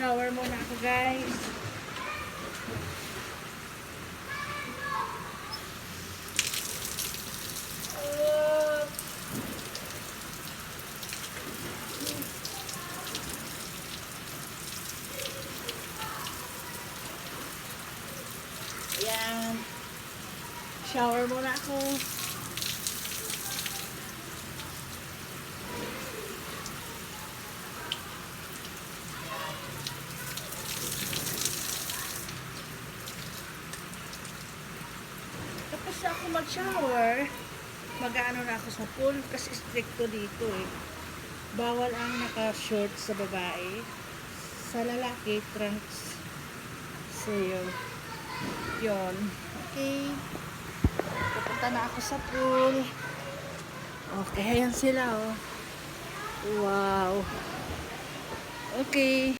Shower muna ako, guys. Ayan. Shower muna ako. Tapos ako mag-shower, mag-ano na ako sa pool kasi stricto dito eh. Bawal ang naka-short sa babae. Sa lalaki, trunks. So yun. Yun. Okay. Pupunta na ako sa pool. Okay, ayan sila oh. Wow. Okay.